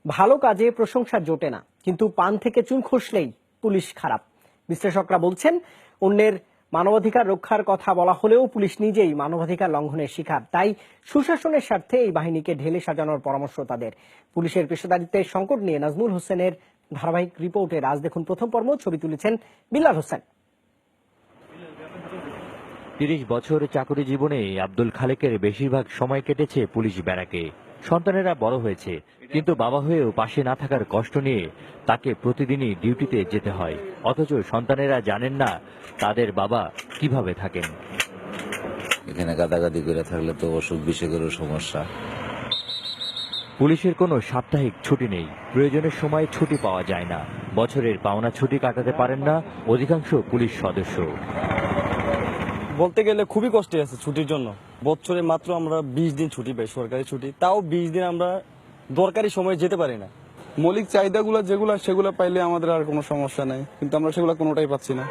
ভালো কাজে প্রশংসা জোটে না, কিন্তু পান থেকে চুন খসলেই পুলিশ খারাপ। বিশ্লেষকরা বলছেন, অন্যের মানবাধিকার রক্ষার কথা বলা হলেও পুলিশ নিজেই মানবাধিকার লঙ্ঘনের শিকার। তাই সুশাসনের স্বার্থে এই বাহিনীকে ঢেলে সাজানোর পরামর্শ তাদের। পুলিশের পেশাদারিত্বের সংকট নিয়ে নাজমুল হোসেনের ধারাবাহিক রিপোর্টের আজ দেখুন প্রথম পর্ব। ছবি তুলেছেন বিল্লাল হোসেন। ৩০ বছর চাকরি জীবনে আব্দুল খালেকের বেশিরভাগ সময় কেটেছে পুলিশ ব্যারাকে। সন্তানেরা বড় হয়েছে, কিন্তু বাবা হয়েও পাশে না থাকার কষ্ট নিয়ে তাকে প্রতিদিনই ডিউটিতে যেতে হয়। অথচ সন্তানেরা জানেন না তাদের বাবা কিভাবে থাকেন। এখানে গাদাগাদি করে থাকলে তো অসুখ বিসুখেরও সমস্যা। পুলিশের কোনো সাপ্তাহিক ছুটি নেই, প্রয়োজনের সময় ছুটি পাওয়া যায় না। বছরের পাওনা ছুটি কাটাতে পারেন না অধিকাংশ পুলিশ সদস্য। বলতে গেলে খুবই কষ্টে আছে ছুটির জন্য। বছরে মাত্র আমরা 20 দিন ছুটি পাই, সরকারি ছুটি। তাও 20 দিন আমরা দরকারি সময় যেতে পারি না। মৌলিক চাহিদাগুলো সেগুলো পাইলে আমাদের আর কোনো সমস্যা নাই, কিন্তু আমরা সেগুলো কোনোটাই পাচ্ছি না।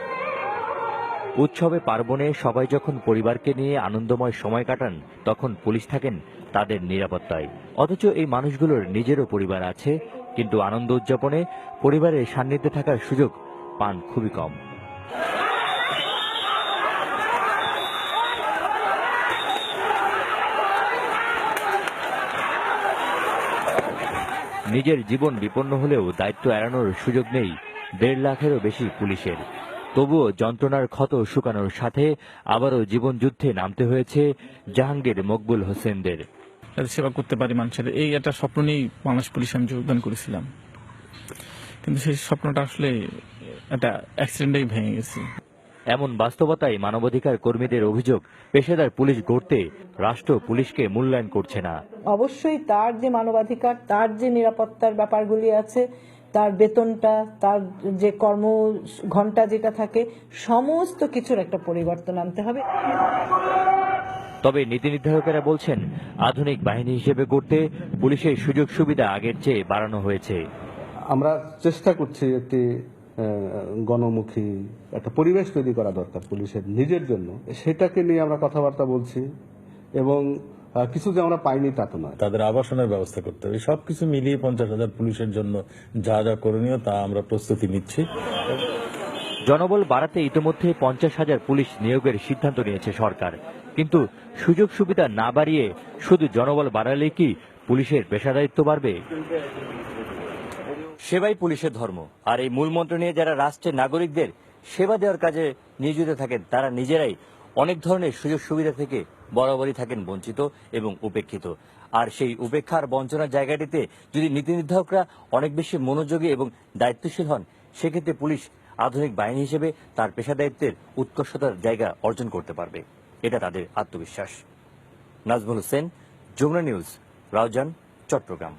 উৎসবে পার্বণে সবাই যখন পরিবারকে নিয়ে আনন্দময় সময় কাটান, তখন পুলিশ থাকেন তাদের নিরাপত্তায়। অথচ এই মানুষগুলোর নিজেরও পরিবার আছে, কিন্তু আনন্দ উদযাপনে পরিবারের সান্নিধ্যে থাকার সুযোগ পান খুবই কম। নিজের জীবন বিপন্ন হলেও দায়িত্ব এড়ানোর সুযোগ নেই 1.5 লাখেরও বেশি পুলিশের। তবুও যন্ত্রণার ক্ষত শুকানোর সাথে আবারও জীবন যুদ্ধে নামতে হয়েছে জাহাঙ্গীর মকবুল হোসেনদের। সেবা করতে পারি মানুষের, এই একটা স্বপ্ন নিয়েই বাংলাদেশ পুলিশে আমি যোগদান করেছিলাম, কিন্তু সেই স্বপ্নটা আসলে একটা অ্যাক্সিডেন্টেই ভেঙে গেছে। এমন বাস্তবতায় মানবাধিকার কর্মীদের অভিযোগ, পেশাদার পুলিশ গড়তে রাষ্ট্র পুলিশকে মূল্যায়ন করছে না। অবশ্যই তার যে মানবাধিকার, তার যে নিরাপত্তার ব্যাপারগুলি আছে, তার বেতনটা, তার যে কর্ম ঘন্টা যেটা থাকে, সমস্ত কিছুর একটা পরিবর্তন আনতে হবে। তবে নীতি নির্ধারকেরা বলছেন, আধুনিক বাহিনী হিসেবে গড়তে পুলিশের সুযোগ সুবিধা আগের চেয়ে বাড়ানো হয়েছে। আমরা চেষ্টা করছি একটি গণমুখী একটা পরিবেশ তৈরি করা দরকার পুলিশের নিজের জন্য। সেটাকে নিয়ে আমরা কথাবার্তা বলছি, এবং কিছু যে আমরা পাইনি তা তো নয়। তাদের আবাসনের ব্যবস্থা করতে হবে। সবকিছু মিলিয়ে 50,000 পুলিশের জন্য যা যা করণীয় তা আমরা প্রস্তুতি নিচ্ছি। জনবল বাড়াতে ইতিমধ্যে 50,000 পুলিশ নিয়োগের সিদ্ধান্ত নিয়েছে সরকার। কিন্তু সুযোগ সুবিধা না বাড়িয়ে শুধু জনবল বাড়ালে কি পুলিশের পেশাদারিত্ব বাড়বে? সেবাই পুলিশের ধর্ম, আর এই মূলমন্ত্র নিয়ে যারা রাষ্ট্রের নাগরিকদের সেবা দেওয়ার কাজে নিয়োজিত থাকেন, তারা নিজেরাই অনেক ধরনের সুযোগ সুবিধা থেকে বরাবরই থাকেন বঞ্চিত এবং উপেক্ষিত। আর সেই উপেক্ষার বঞ্চনার জায়গাটিতে যদি নীতি নির্ধারকরা অনেক বেশি মনোযোগী এবং দায়িত্বশীল হন, সেক্ষেত্রে পুলিশ আধুনিক বাহিনী হিসেবে তার পেশাদারিত্বের উৎকর্ষতার জায়গা অর্জন করতে পারবে। এটা তাদের আত্মবিশ্বাস। নাজমুল হোসেন, যমুনা নিউজ, রাউজান, চট্টগ্রাম।